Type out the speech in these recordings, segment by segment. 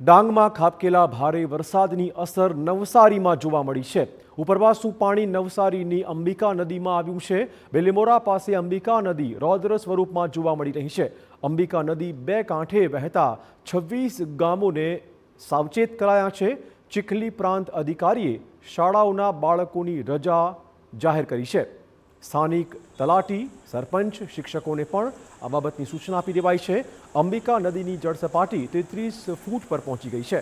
ડાંગમાં ખાબકેલા ભારે વરસાદની અસર નવસારીમાં જોવા મળી છે। ઉપરવાસનું પાણી નવસારીની અંબિકા નદીમાં આવ્યું છે। બેલીમોરા પાસે અંબિકા નદી રૌદ્ર સ્વરૂપમાં જોવા મળી રહી છે। અંબિકા નદી બે કાંઠે વહેતા 26 ગામોને સાવચેત કરાયા છે। ચીખલી પ્રાંત અધિકારીએ શાળાઓના બાળકોની રજા જાહેર કરી છે। સ્થાનિક તલાટી, સરપંચ, શિક્ષકોને પણ આ બાબતની સૂચના આપી દેવાઈ છે। અંબિકા નદીની જળસપાટી 33 ફૂટ પર પહોંચી ગઈ છે।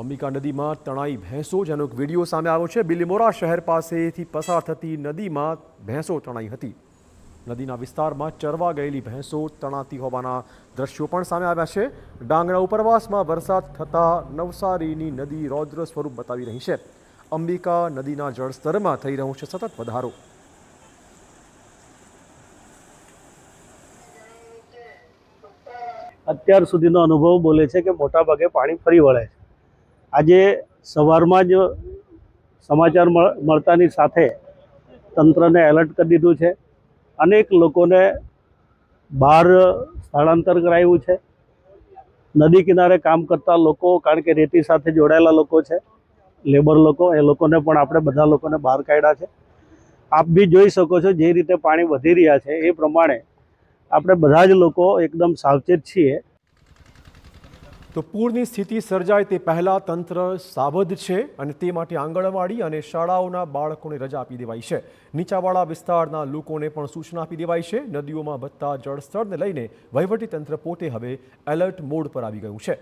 અંબિકા નદીમાં તણાઈ ભેંસો, જેનો એક વિડીયો સામે આવ્યો છે। બિલીમોરા શહેર પાસેથી પસાર થતી નદીમાં ભેંસો તણાઈ હતી। નદીના વિસ્તારમાં ચરવા ગયેલી ભેંસો તણાતી હોવાના દ્રશ્યો પણ સામે આવ્યા છે। ડાંગના ઉપરવાસમાં વરસાદ થતાં નવસારીની નદી રૌદ્ર સ્વરૂપ બતાવી રહી છે। અંબિકા નદીના જળસ્તરમાં થઈ રહ્યો છે સતત વધારો। અત્યાર સુધીનો અનુભવ બોલે છે કે મોટા ભાગે પાણી ફરી વળે છે। આજે સવારમાં જ સમાચાર મળતાની સાથે તંત્રને એલર્ટ કરી દીધું છે। અનેક લોકોને બહાર સ્થળાંતર કરાયું છે। નદી કિનારે કામ કરતા લોકો, કારણ કે રેતી સાથે જોડાયેલા લોકો છે, લેબર લોકો, એ લોકોને પણ આપણે બધા લોકોને બહાર કાઢ્યા છે। આપ બી જોઈ શકો છો જે રીતે પાણી વધી રહ્યા છે એ પ્રમાણે આપણે બધા જ લોકો એકદમ સાવચેત છીએ। તો પૂરની સ્થિતિ સર્જાય તે પહેલાં તંત્ર સાવધ છે અને તે માટે આંગણવાડી અને શાળાઓના બાળકોને રજા આપી દેવાઈ છે। નીચાવાળા વિસ્તારના લોકોને પણ સૂચના આપી દેવાઈ છે। નદીઓમાં વધતા જળસ્તરને લઈને વહીવટીતંત્ર પોતે હવે એલર્ટ મોડ પર આવી ગયું છે।